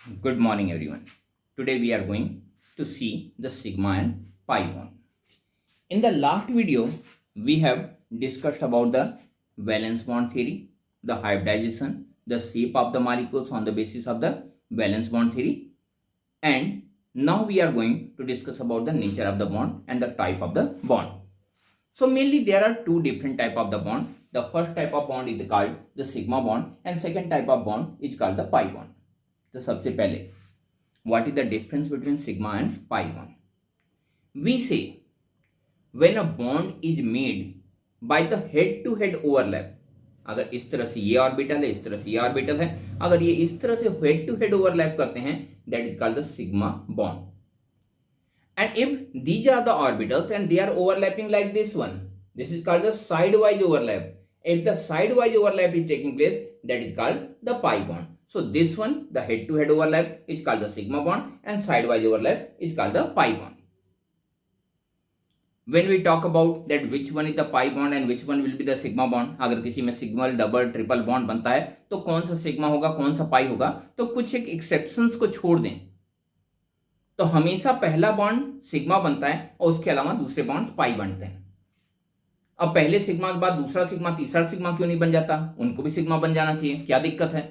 Good morning, everyone. Today we are going to see the sigma and pi bond. In the last video, we have discussed about the valence bond theory, the hybridization, the shape of the molecules on the basis of the valence bond theory, and now we are going to discuss about the nature of the bond and the type of the bond. So mainly there are two different type of the bond. The first type of bond is called the sigma bond and second type of bond is called the pi bond. तो सबसे पहले what is the difference between sigma and pi bond? We say when a bond is made by the head to head overlap, अगर इस तरह से ये orbital है, इस तरह से ये ऑर्बिटल है, अगर ये इस तरह से हेड टू हेड ओवरलैप करते हैं, that is called the sigma bond. And if these are the orbitals and they are overlapping like this one, this is called the sidewise overlap. If the sidewise overlap is taking place, that is called the pi bond. So this one, the head to head overlap is called the sigma bond and sidewise overlap is called the pi bond. When we talk about that which one is the pi bond and which one will be the sigma bond, अगर किसी में sigma double triple bond बनता है तो कौन सा sigma होगा कौन सा पाई होगा, तो कुछ एक एक्सेप्शंस को छोड़ दें तो हमेशा पहला बॉन्ड सिग्मा बनता है और उसके अलावा दूसरे बॉन्ड पाई बनते हैं. अब पहले सिग्मा के बाद दूसरा सिग्मा तीसरा सिग्मा क्यों नहीं बन जाता, उनको भी सिग्मा बन जाना चाहिए, क्या दिक्कत है?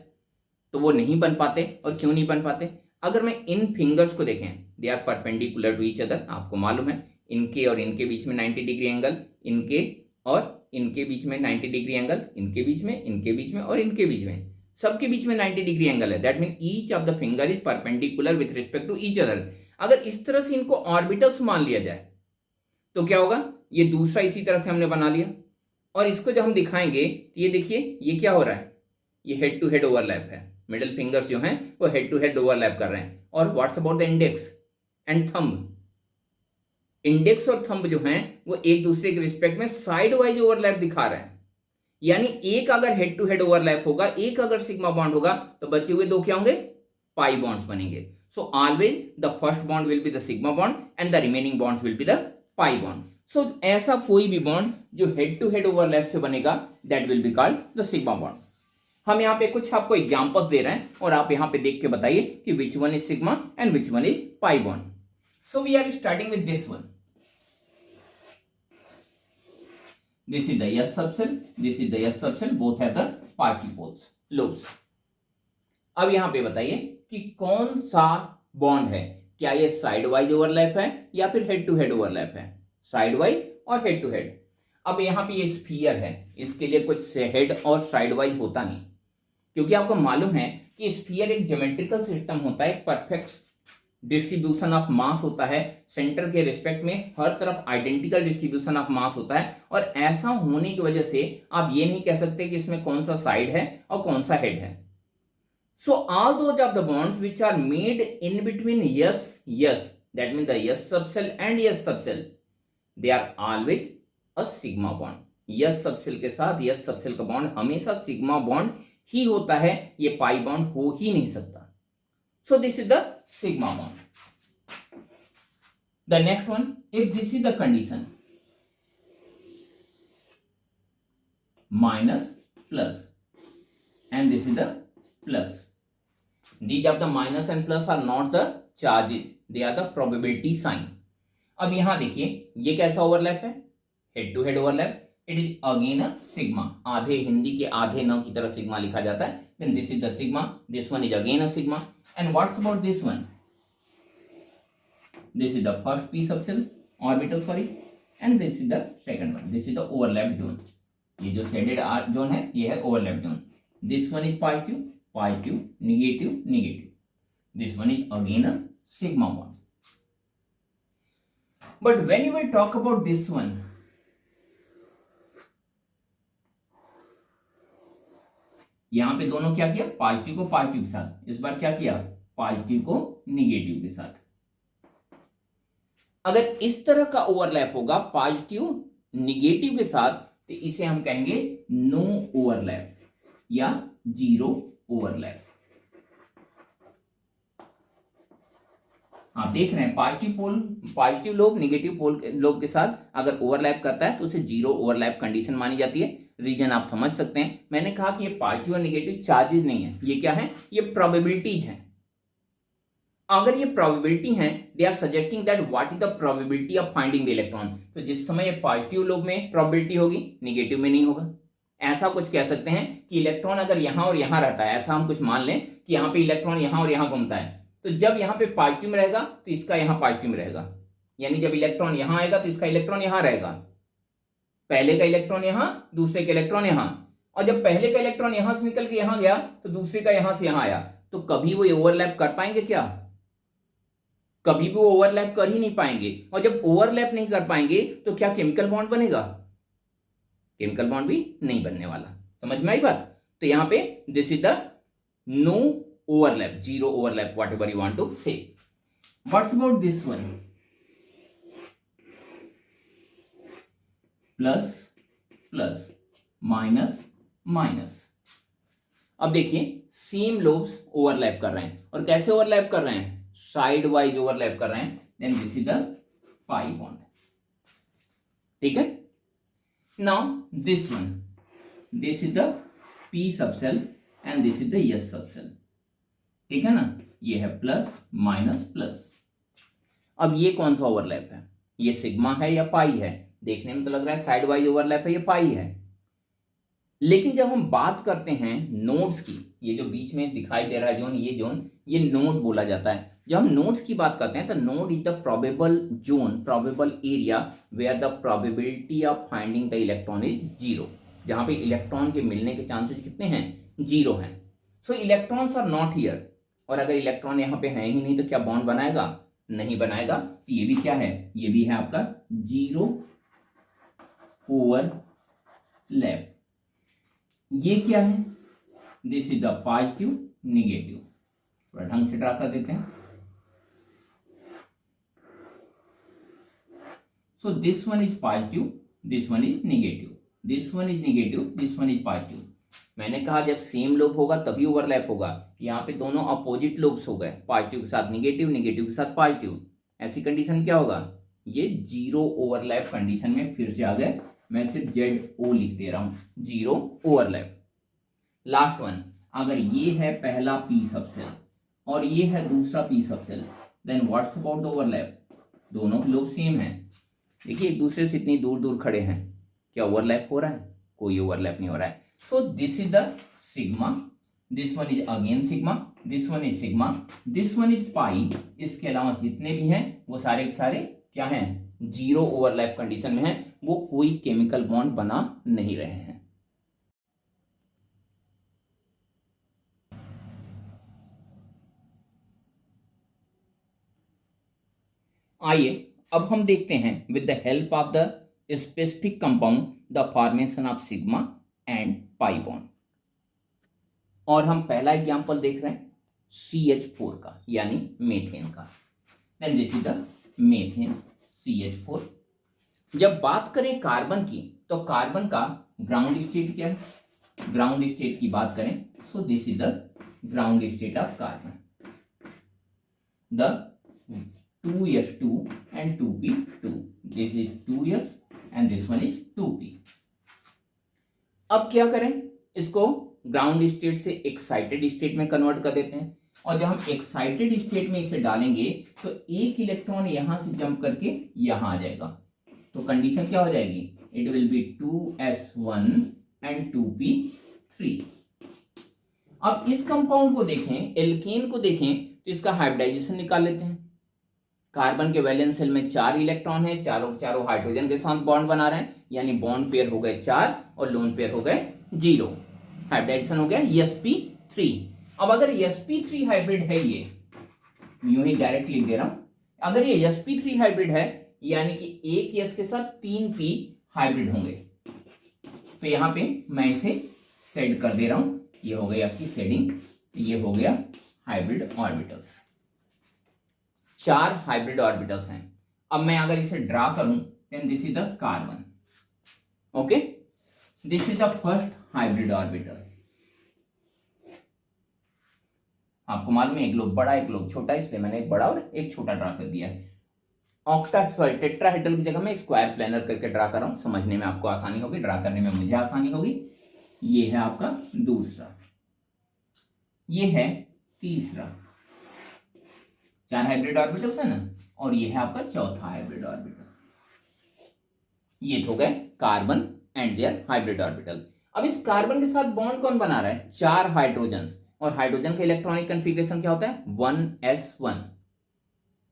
तो वो नहीं बन पाते. और क्यों नहीं बन पाते? अगर मैं इन फिंगर्स को देखें, they are perpendicular to each other, आपको मालूम है इनके और इनके बीच में 90 डिग्री एंगल, इनके और इनके बीच में 90 डिग्री एंगल, इनके बीच में, इनके बीच में और इनके बीच में, सबके बीच में 90 डिग्री एंगल है. That mean each of the finger is perpendicular with respect to each other. अगर इस तरह से इनको ऑर्बिटल्स मान लिया जाए तो क्या होगा, ये दूसरा इसी तरह से हमने बना लिया और इसको जब हम दिखाएंगे तो ये देखिए ये क्या हो रहा है, ये हेड टू हेड ओवरलैप है. मिडिल फिंगर्स जो हैं वो हेड टू हेड ओवरलैप कर रहे हैं. और what's about the index and thumb, index और थंब जो हैं वो एक दूसरे के रिस्पेक्ट में साइड वाइज ओवरलैप दिखा रहे हैं. यानी एक अगर हेड टू हेड ओवरलैप होगा, एक अगर सिग्मा बॉन्ड होगा तो बचे हुए दो क्या होंगे, पाई बॉन्ड्स बनेंगे. So always the first bond will be the sigma bond and the remaining bonds will be the pi bond. So ऐसा कोई भी बॉन्ड जो हेड टू हेड ओवरलैप से बनेगा that will be called the sigma bond. हम यहाँ पे कुछ आपको एग्जांपल्स दे रहे हैं और आप यहाँ पे देख के बताइए कि which one is sigma and which one is pi bond. So we are starting with this one. This is the S subshell, this is the S subshell, both have the partipoles, lobes. अब यहां पे बताइए कि कौन सा bond है, क्या ये साइड वाइज ओवरलैप है या फिर हेड टू हेड ओवरलैप है, साइड वाइज और हेड टू हेड. अब यहां पे ये स्फीयर है, इसके लिए कुछ हेड और साइड वाइज होता नहीं, क्योंकि आपको मालूम है कि स्फीयर एक ज्योमेट्रिकल सिस्टम होता है, परफेक्ट डिस्ट्रीब्यूशन ऑफ मास होता है, सेंटर के रिस्पेक्ट में हर तरफ आइडेंटिकल डिस्ट्रीब्यूशन ऑफ मास होता है. और ऐसा होने की वजह से आप ये नहीं कह सकते कि इसमें कौन सा साइड है और कौन सा हेड है. So all those of the bonds which are made in between S S, that mean the S subshell and S subshell, they are always a sigma bond. S subshell के साथ S subshell का bond हमेशा sigma bond ही होता है, ये pi bond हो ही नहीं सकता. So this is the sigma bond. The next one, if this is the condition, minus plus and this is the plus. These of the minus and plus are not the charges, they are the probability sign. अब यहां देखिए ये कैसा overlap है, head to head overlap. It is again a sigma, आधे हिंदी के आधे न की तरह सिग्मा लिखा जाता है. Then this is the sigma, this one is again a sigma. And what's about this one? This is the first p subshell orbital, sorry, and this is the second one. This is the overlap zone. ये जो shaded zone है ये है overlap zone. This one is positive, positive, negative, negative. This one is again a sigma bond. But when you will talk about this one, यहां पे दोनों क्या किया, पॉजिटिव को पॉजिटिव के साथ, इस बार क्या किया, पॉजिटिव को निगेटिव के साथ. अगर इस तरह का ओवरलैप होगा पॉजिटिव निगेटिव के साथ तो इसे हम कहेंगे नो ओवरलैप या जीरो ओवरलैप. आप देख रहे हैं पॉजिटिव लोब निगेटिव पोल लोब के साथ अगर ओवरलैप करता है तो उसे जीरो ओवरलैप कंडीशन मानी जाती है. रीजन आप समझ सकते हैं, मैंने कहा कि ये पॉजिटिव और निगेटिव चार्जेस नहीं है, ये क्या है, ये प्रोबेबिलिटीज हैं. अगर ये प्रोबेबिलिटी है, they are suggesting that what is the probability of finding the electron, तो जिस समय ये पॉजिटिव लोब में प्रोबेबिलिटी होगी, निगेटिव में नहीं होगा। ऐसा कुछ कह सकते हैं कि इलेक्ट्रॉन अगर यहां और यहां रहता है, ऐसा हम कुछ मान लें कि यहाँ पे इलेक्ट्रॉन यहां और यहां घूमता है, तो जब यहाँ पे पॉजिटिव में रहेगा तो इसका यहाँ पॉजिटिव में रहेगा, यानी जब इलेक्ट्रॉन यहां आएगा तो इसका इलेक्ट्रॉन यहां रहेगा, पहले का इलेक्ट्रॉन यहां, दूसरे का इलेक्ट्रॉन यहां, और जब पहले का इलेक्ट्रॉन यहां से निकल के यहां गया तो दूसरे का यहां से यहां आया, तो कभी वो ओवरलैप कर पाएंगे क्या? कभी भी वो ओवरलैप कर ही नहीं पाएंगे, और जब ओवरलैप नहीं कर पाएंगे तो क्या केमिकल बॉन्ड बनेगा? केमिकल बॉन्ड भी नहीं बनने वाला। समझ में आई बात? तो यहां पे this is the no overlap, zero overlap, whatever you want to say. What's about this one? Plus plus minus minus. अब देखिए सेम लोब्स ओवरलैप कर रहे हैं, और कैसे ओवरलैप कर रहे हैं? साइड वाइज ओवरलैप कर रहे हैं, then this is the pi bond. ठीक है, now this one, this is the P subshell and this is the S subshell. ठीक है ना, ये है प्लस माइनस प्लस। अब ये कौन सा ओवरलैप है? ये सिग्मा है या पाई है? देखने में तो लग रहा है साइड वाइज ओवरलैप है, ये पाई है, लेकिन जब हम बात करते हैं नोड्स की, ये जो बीच में दिखाई दे रहा है जोन, ये जोन, ये नोड बोला जाता है। जब हम नोड्स की बात करते हैं तो node is the probable zone, probable area where the probability of finding the electron is zero, जहां पे इलेक्ट्रॉन के मिलने के चांसेस कितने हैं? जीरो हैं। So electrons are not here, और अगर इलेक्ट्रॉन यहाँ पे है ही नहीं तो क्या बॉन्ड बनाएगा? नहीं बनाएगा। तो ये भी क्या है? ये भी है आपका जीरो ओवरलैप। ये क्या है? This is the positive negative. थोड़ा ढंग से ड्रा कर देते हैं। So this one is positive, this one is negative, this one is negative, this one is positive. मैंने कहा जब सेम लोब होगा तभी ओवरलैप होगा। यहाँ पे दोनों अपोजिट लोब्स हो गए, पॉजिटिव के साथ निगेटिव, निगेटिव के साथ पॉजिटिव। ऐसी कंडीशन क्या होगा? ये जीरो ओवरलैप कंडीशन में फिर से आ गए। मैं सिर्फ ZO लिख दे रहा हूं, जीरो ओवरलैप। लास्ट वन, अगर ये है पहला पी सबसेल और ये है दूसरा P subshell, then what's about overlap? दोनों लोग सेम हैं, देखिए एक दूसरे से इतनी दूर दूर खड़े हैं, क्या ओवरलैप हो रहा है? कोई ओवरलैप नहीं हो रहा है। So this is the sigma, this one is again sigma, this one is sigma, this one is पाई। इसके अलावा जितने भी हैं वो सारे के सारे क्या हैं? जीरो ओवरलैप कंडीशन में हैं, वो कोई केमिकल बॉन्ड बना नहीं रहे हैं। आइए अब हम देखते हैं with the help of the specific compound the formation of sigma and pi bond. और हम पहला एग्जांपल देख रहे हैं CH4 का, यानी मेथेन का। Then this is the methane CH4। जब बात करें कार्बन की तो कार्बन का ग्राउंड स्टेट क्या है? ग्राउंड स्टेट की बात करें so this is the ground state of carbon, the 2s2 and 2p2, this is 2s and this one is 2p। अब क्या करें? इसको ग्राउंड स्टेट से एक्साइटेड स्टेट में कन्वर्ट कर देते हैं, और जब हम एक्साइटेड स्टेट में इसे डालेंगे तो एक इलेक्ट्रॉन यहां से जंप करके यहां आ जाएगा, तो कंडीशन क्या हो जाएगी? It will be 2s1 and 2p3। अब इस कंपाउंड को देखें, एल्केन को देखें, तो इसका हाइब्रिडाइजेशन निकाल लेते हैं। कार्बन के वैलेंस शेल में 4 इलेक्ट्रॉन है, चारों चारों हाइड्रोजन के साथ बॉन्ड बना रहे हैं, यानी बॉन्ड पेयर हो गए 4 और लोन पेयर हो गए 0। हाइब्रिडाइजेशन हो गया sp3। अब अगर sp3 हाइब्रिड है, ये यूं ही डायरेक्ट लिख दे रहा हूं, अगर ये sp3 हाइब्रिड है यानी कि एक s के साथ 3p हाइब्रिड होंगे। तो यहां पे मैं इसे सेड कर दे रहा हूं, ये हो गई आपकी सेडिंग, ये हो गया हाइब्रिड ऑर्बिटल्स। 4 हाइब्रिड ऑर्बिटल्स हैं। अब मैं अगर इसे ड्रा करूं, then this is the carbon, okay, this is the first hybrid orbital. आपको मालूम है एक लोग बड़ा एक लोग छोटा, इसलिए मैंने एक बड़ा और एक छोटा ड्रा कर दिया है। टेट्राहेड्रल की जगह मैं स्क्वायर प्लेनर करके ड्रा कर रहा हूं, समझने में आपको आसानी होगी, ड्रा करने में मुझे आसानी होगी। ये है आपका दूसरा, ये है तीसरा, 4 हाइब्रिड ऑर्बिटल्स है ना, और ये है आपका चौथा हाइब्रिड ऑर्बिटल। ये हो गए carbon and their hybrid orbital. अब इस कार्बन के साथ बॉन्ड कौन बना रहा है? 4 हाइड्रोजन्स, और हाइड्रोजन का इलेक्ट्रॉनिक कन्फिग्रेशन क्या होता है? 1s1।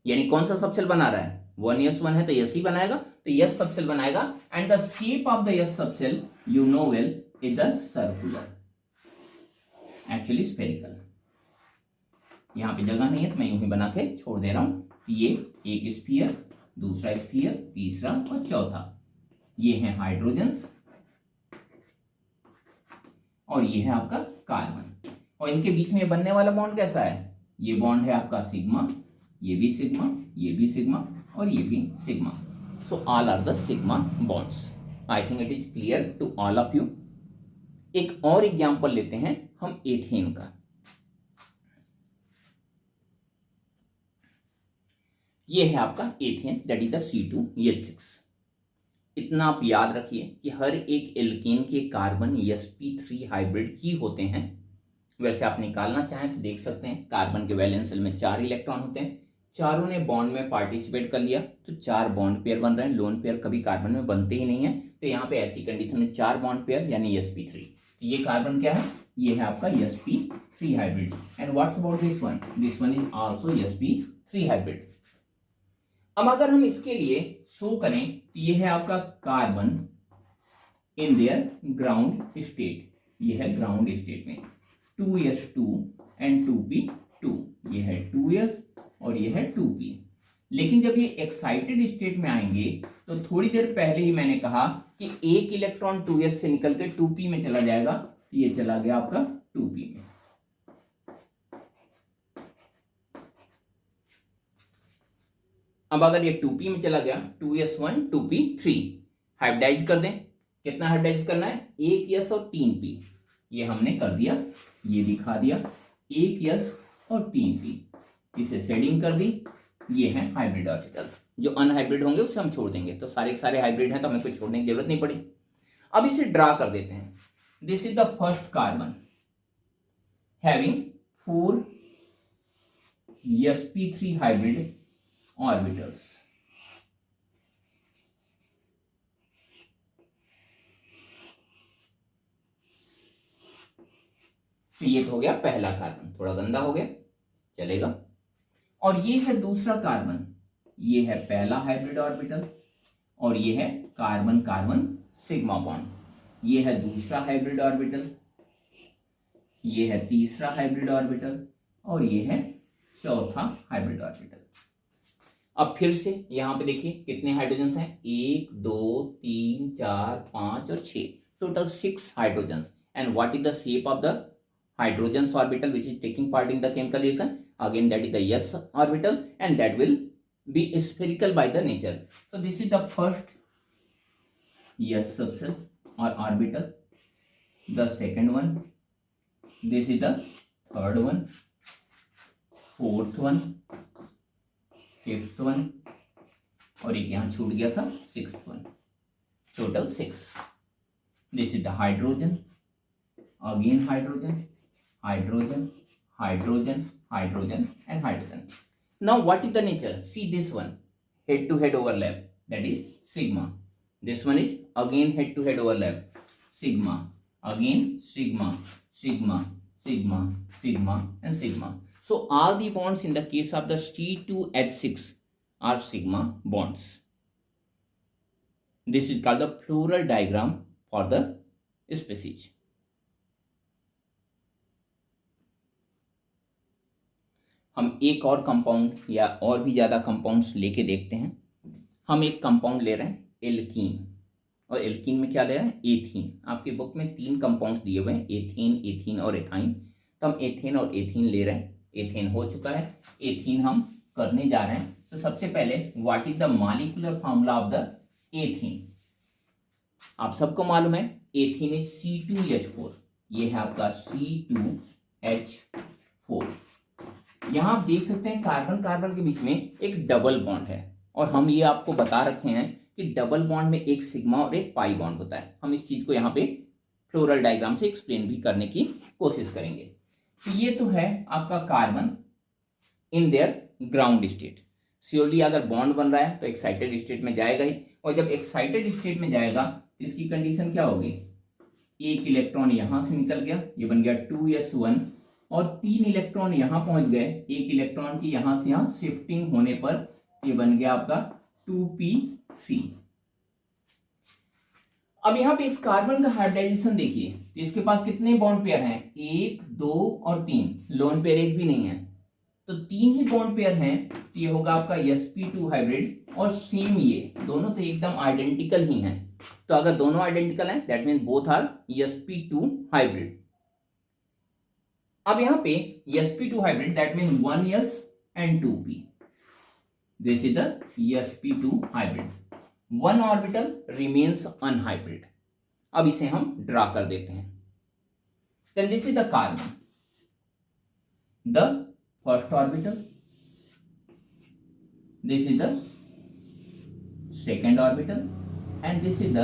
यानी कौन सा सबसेल बना रहा है? 1s1 है तो यस ही बनाएगा, तो यस सबसेल बनाएगा। And the shape of the S subshell you know well is the circular, actually spherical. यहां पे जगह नहीं है तो मैं यूं ही बना के छोड़ दे रहा हूं। ये एक स्फीयर, दूसरा स्फीयर, तीसरा और चौथा, ये है हाइड्रोजन्स और ये है आपका कार्बन। और इनके बीच में बनने वाला बॉन्ड कैसा है? ये बॉन्ड है आपका सिग्मा, ये भी सिग्मा, ये भी सिग्मा और ये भी sigma. So all are the sigma bonds. I think it is clear to all of you. एक और एग्जांपल लेते हैं हम एथेन का। ये है आपका ethane, that is the C2H6। इतना आप याद रखिए कि हर एक एल्केन के कार्बन sp3 हाइब्रिड ही होते हैं। वैसे आप निकालना चाहें तो देख सकते हैं, कार्बन के वैलेंस शेल में 4 इलेक्ट्रॉन होते हैं, चारों ने बॉन्ड में पार्टिसिपेट कर लिया तो 4 बॉन्ड पेयर बन रहे हैं। लोन पेयर कभी कार्बन में बनते ही नहीं है, तो यहाँ पे ऐसी कंडीशन में 4 बॉन्ड पेयर यानी sp3। तो ये कार्बन क्या है? ये है आपका sp3 hybrid. And what's about this one? This one is also sp3 hybrid. अब अगर हम इसके लिए शो करें तो ये है आपका carbon in their ground state, ये है ग्राउंड स्टेट में 2s2 एंड 2p2, ये है 2s और ये है 2p। लेकिन जब ये एक्साइटेड स्टेट में आएंगे तो थोड़ी देर पहले ही मैंने कहा कि एक इलेक्ट्रॉन 2s से निकल के 2p में चला जाएगा, तो ये चला गया आपका 2p में। अब अगर ये 2p में चला गया, 2s1 2p3, हाइब्रिडाइज कर दें। कितना हाइब्रिडाइज करना है? 1s और 3p। ये हमने कर दिया, ये दिखा दिया, 1s और 3p। इसे शेडिंग कर दी। ये है हाइब्रिड ऑर्बिटल। जो अनहाइब्रिड होंगे उसे हम छोड़ देंगे, तो सारे के सारे हाइब्रिड हैं तो हमें कुछ छोड़ने की जरूरत नहीं पड़ी। अब इसे ड्रा कर देते हैं। This is the first carbon having 4 sp3 hybrid orbitals. तो ये तो हो गया पहला कार्बन, थोड़ा गंदा हो गया, चलेगा। और ये है दूसरा कार्बन, ये है पहला हाइब्रिड ऑर्बिटल और ये है कार्बन कार्बन सिग्मा बॉन्ड। ये है दूसरा हाइब्रिड ऑर्बिटल, ये है तीसरा हाइब्रिड ऑर्बिटल और ये है चौथा हाइब्रिड ऑर्बिटल। अब फिर से यहां पे देखिए कितने हाइड्रोजन्स हैं? 1 2 3 4 5 और 6, total 6 hydrogens. And what is the shape of the hydrogens orbital which is taking part in the chemical reaction? Again that is the s orbital and that will be spherical by the nature. So this is the first s subshell or orbital, the second one, this is the third one, fourth one, fifth one और एक यहाँ छूट गया था sixth one, total 6. This is the hydrogen, again hydrogen, hydrogen, hydrogen, hydrogen and hydrogen. Now what is the nature? See this one, head to head overlap, that is sigma. This one is again head to head overlap, sigma, again sigma, sigma, sigma, sigma and sigma. So all the bonds in the case of the C2H6 are sigma bonds. This is called the floral diagram for the species. हम एक और compound या और भी ज़्यादा compounds लेके देखते हैं। हम एक कंपाउंड ले रहे हैं एल्कीन, और एल्कीन में क्या ले रहे हैं? एथीन। आपकी बुक में 3 कंपाउंड्स दिए हुए हैं, एथेन, एथीन और एथाइन। तो हम एथेन और एथीन ले रहे हैं। एथेन हो चुका है, एथीन हम करने जा रहे हैं। तो सबसे पहले what is the molecular formula of the ethene? आप सबको मालूम है एथीन इज C2H4। ये है आपका C2H4। यहां आप देख सकते हैं कार्बन कार्बन के बीच में एक डबल बॉन्ड है, और हम ये आपको बता रखे हैं कि डबल बॉन्ड में एक सिग्मा और एक पाई बॉन्ड होता है। हम इस चीज को यहाँ पे फ्लोरल डायग्राम से एक्सप्लेन भी करने की कोशिश करेंगे। तो ये तो है आपका carbon in their ground state. Surely अगर बॉन्ड बन रहा है तो एक्साइटेड स्टेट में जाएगा ही, और जब एक्साइटेड स्टेट में जाएगा तो इसकी कंडीशन क्या होगी, एक इलेक्ट्रॉन यहां से निकल गया, ये बन गया 2s1, और 3 इलेक्ट्रॉन यहां पहुंच गए, एक इलेक्ट्रॉन की यहां से यहां शिफ्टिंग होने पर ये बन गया आपका 2p3। अब यहां पे इस कार्बन का हाइब्रिडाइजेशन देखिए, तो इसके पास कितने बॉन्ड पेयर हैं, 1 2 और 3, लोन पेयर एक भी नहीं है, तो 3 ही बॉन्ड पेयर हैं, तो ये होगा आपका sp2 हाइब्रिड। और सेम ये दोनों तो एकदम आइडेंटिकल ही हैं, तो अगर दोनों आइडेंटिकल हैं that means both are sp2 hybrid. अब यहां पे sp2 hybrid that means 1s and 2p, this is the sp2 hybrid, one orbital remains unhybrid. अब इसे हम ड्रा कर देते हैं। Then this is the carbon, the first orbital, this is the second orbital and this is the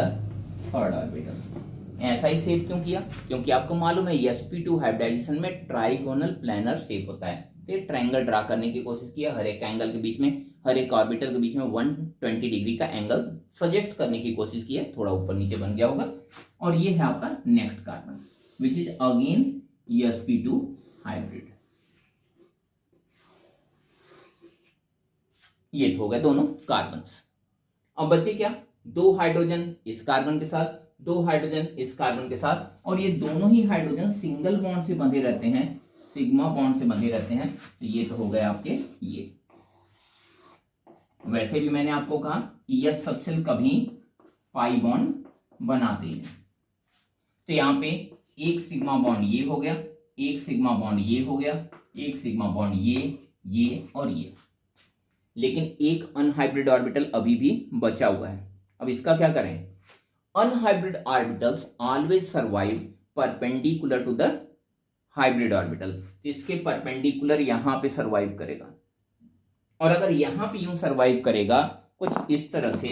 third orbital. ऐसा ही shape क्यों किया, क्योंकि आपको मालूम है sp2 हाइब्रिडाइजेशन में ट्राइगोनल प्लैनर शेप होता है, तो ये ट्रायंगल ड्रा करने की कोशिश किया, हर एक एंगल के बीच में, हर एक ऑर्बिटल के बीच में 120 डिग्री का एंगल सजेस्ट करने की कोशिश की है, थोड़ा ऊपर नीचे बन गया होगा। और ये है आपका next carbon which is again sp2 hybrid. ये तो हो गए दोनों कार्बन्स। अब बचे क्या, 2 हाइड्रोजन इस कार्बन के साथ, 2 हाइड्रोजन इस कार्बन के साथ, और ये दोनों ही हाइड्रोजन सिंगल बॉन्ड से बंधे रहते हैं, सिग्मा बॉन्ड से बंधे रहते हैं, तो ये तो हो गए आपके ये। वैसे भी मैंने आपको कहा कि यस सबसेल कभी पाई बॉन्ड बनाते हैं, तो यहां पे एक सिग्मा बॉन्ड ये हो गया, एक सिग्मा बॉन्ड ये हो गया, एक सिग्मा बॉन्ड ये और ये, लेकिन एक अनहाइब्रिड ऑर्बिटल अभी भी बचा हुआ है। अब इसका क्या करें, unhybrid orbitals always survive perpendicular to the hybrid orbital, तो इसके परपेंडिकुलर यहां पे सर्वाइव करेगा, और अगर यहां पे यूं सर्वाइव करेगा कुछ इस तरह से,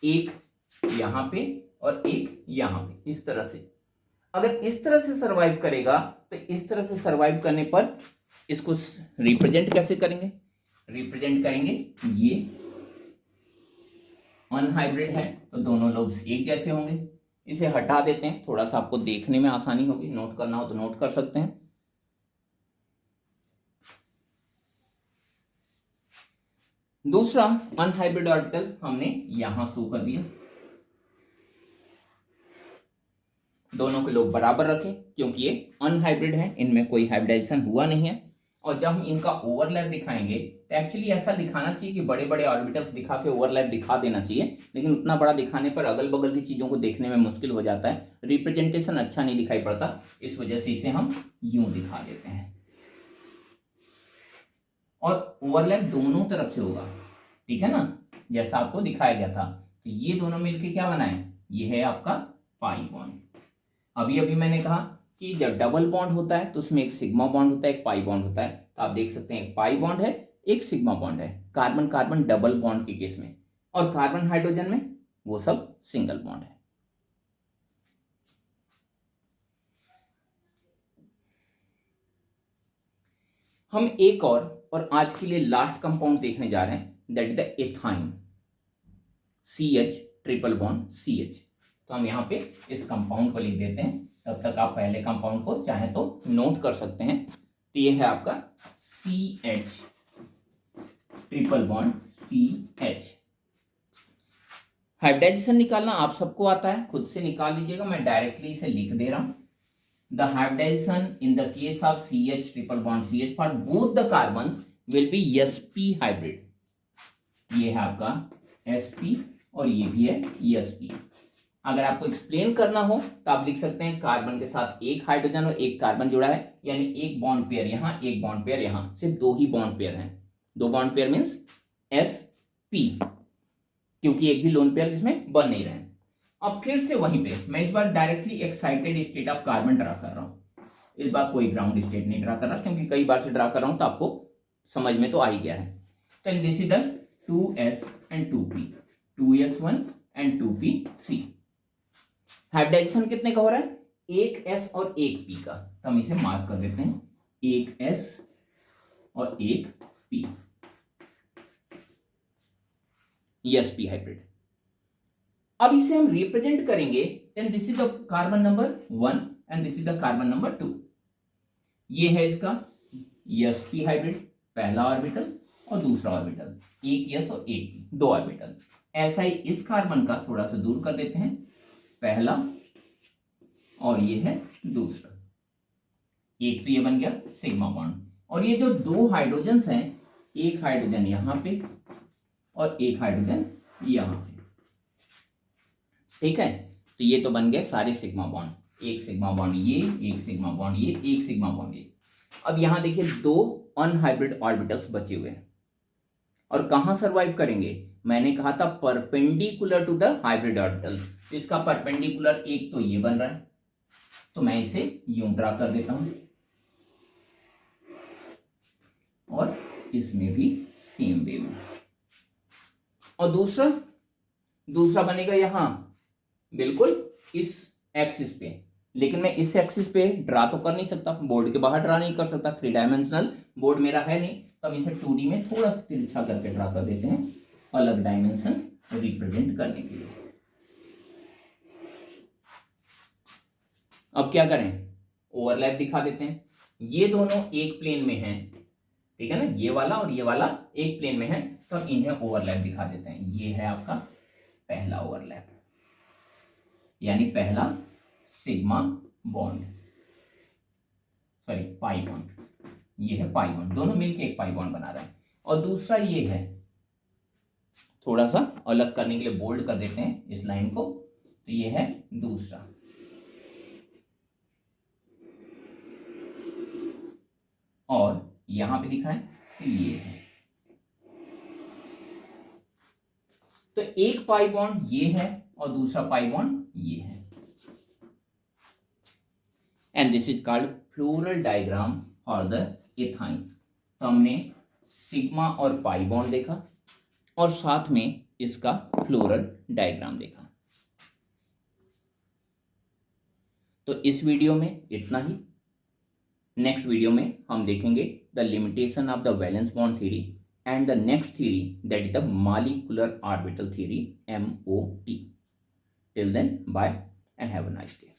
एक यहां पे और एक यहां पे, इस तरह से, अगर इस तरह से सर्वाइव करेगा तो इस तरह से सर्वाइव करने पर इसको रिप्रेजेंट कैसे करेंगे, रिप्रेजेंट करेंगे ये अनहाइब्रिड है तो दोनों लोब्स एक जैसे होंगे, इसे हटा देते हैं, थोड़ा सा आपको देखने में आसानी होगी, नोट करना हो तो नोट कर सकते हैं। दूसरा अनहाइब्रिड ऑर्बिटल हमने यहां शो कर दिया, दोनों के लोग बराबर रखे क्योंकि ये अनहाइब्रिड है, इनमें कोई हाइब्रिडाइजेशन हुआ नहीं है। और जब हम इनका ओवरलैप दिखाएंगे तो एक्चुअली ऐसा दिखाना चाहिए कि बड़े बड़े ऑर्बिटल्स दिखा के ओवरलैप दिखा देना चाहिए, लेकिन उतना बड़ा दिखाने पर अगल बगल की चीजों को देखने में मुश्किल हो जाता है, रिप्रेजेंटेशन अच्छा नहीं दिखाई पड़ता, इस वजह से इसे हम यूं दिखा देते हैं। और ओवरलैप दोनों तरफ से होगा, ठीक है ना, जैसा आपको दिखाया गया था। तो ये दोनों मिलके क्या बनाए, ये है आपका पाई बॉन्ड। अभी अभी मैंने कहा कि जब डबल बॉन्ड होता है तो उसमें एक सिग्मा बॉन्ड होता है, एक पाई बॉन्ड होता है, तो आप देख सकते हैं एक पाई बॉन्ड है, एक सिग्मा बॉन्ड है, कार्बन कार्बन डबल बॉन्ड के केस में, और कार्बन हाइड्रोजन में वो सब सिंगल बॉन्ड है। हम एक और आज के लिए लास्ट कंपाउंड देखने जा रहे हैं, that is the ethyne, CH triple bond CH। तो हम यहाँ पे इस कंपाउंड को लिख देते हैं, तब तक आप पहले कंपाउंड को चाहे तो नोट कर सकते हैं। तो ये है आपका CH triple bond CH। Hybridization निकालना आप सबको आता है, खुद से निकाल लीजिएगा, मैं डायरेक्टली इसे लिख दे रहा हूं। The hybridization in the case of CH triple bond CH for both the carbons will be sp hybrid। ये है आपका sp और ये भी है sp। अगर आपको एक्सप्लेन करना हो तो आप लिख सकते हैं कार्बन के साथ एक हाइड्रोजन और एक कार्बन जुड़ा है, यानी एक बॉन्ड पेयर यहाँ, एक बॉन्ड पेयर यहाँ, सिर्फ 2 ही बॉन्ड पेयर हैं, 2 बॉन्ड पेयर मीन्स sp, क्योंकि एक भी लोन पेयर इसमें बन नहीं रहे हैं। अब फिर से वहीं पे मैं इस बार directly excited state of carbon draw कर रहा हूं, इस बार कोई ग्राउंड स्टेट नहीं ड्रा कर रहा, क्योंकि कई बार से ड्रा कर रहा हूं तो आपको समझ में तो आ ही गया है। तो this is the 2s and 2p, 2s1 and 2p3। Hybridization कितने का हो रहा है, एक s और एक p का, तो हम इसे मार्क कर देते हैं, एक S और एक P, sp हाइब्रिड। अब इसे हम रिप्रेजेंट करेंगे, then this is the carbon number 1 and this is the carbon number 2। ये है इसका sp हाइब्रिड, पहला ऑर्बिटल और दूसरा ऑर्बिटल, एक s और एक p, दो ऑर्बिटल। ऐसा ही इस कार्बन का थोड़ा सा दूर कर देते हैं, पहला और ये है दूसरा। एक तो ये बन गया सिग्मा बॉन्ड, और ये जो दो हाइड्रोजन्स हैं, एक हाइड्रोजन यहां पे और एक हाइड्रोजन यहां पे, ठीक है। तो ये तो बन गए सारे सिग्मा बॉन्ड, एक सिग्मा बॉन्ड ये, एक सिग्मा बॉन्ड ये, एक सिग्मा बॉन्ड ये। अब यहां देखिए दो अनहाइब्रिड ऑर्बिटल्स बचे हुए हैं, और कहां सर्वाइव करेंगे? मैंने कहा था perpendicular to the hybrid orbital, तो इसका परपेंडिकुलर एक तो ये बन रहा है, तो मैं इसे यूं ड्रा कर देता हूं, और इसमें भी सेम वे में। और दूसरा बनेगा यहां बिल्कुल इस एक्सिस पे, लेकिन मैं इस एक्सिस पे ड्रा तो कर नहीं सकता, बोर्ड के बाहर ड्रा नहीं कर सकता, 3 डायमेंशनल बोर्ड मेरा है नहीं, तो हम इसे 2D में थोड़ा सा तिरछा करके ड्रा कर देते हैं, अलग डायमेंशन रिप्रेजेंट करने के लिए। अब क्या करें? ओवरलैप दिखा देते हैं। ये दोनों एक प्लेन में हैं, ठीक है ना, ये वाला और ये वाला एक प्लेन में है, तो हम इन्हें ओवरलैप दिखा देते हैं। ये है आपका पहला ओवरलैप, यानी पहला sigma bond, sorry pi bond, ये है पाई बॉन्ड, दोनों मिलके एक पाई बॉन्ड बना रहा है। और दूसरा ये है, थोड़ा सा अलग करने के लिए बोल्ड कर देते हैं इस लाइन को, तो ये है दूसरा। और यहां पे दिखाएं तो ये है, तो एक पाई बॉन्ड ये है और दूसरा पाई बॉन्ड ये है, and this is called floral diagram for the ethyne. तो हमने सिग्मा और पाई बॉन्ड देखा और साथ में इसका फ्लोरल डायग्राम देखा। तो इस वीडियो में इतना ही। नेक्स्ट वीडियो में हम देखेंगे the limitation of the valence bond theory and the next theory that is the molecular orbital theory, MOT। Till then bye and have a nice day.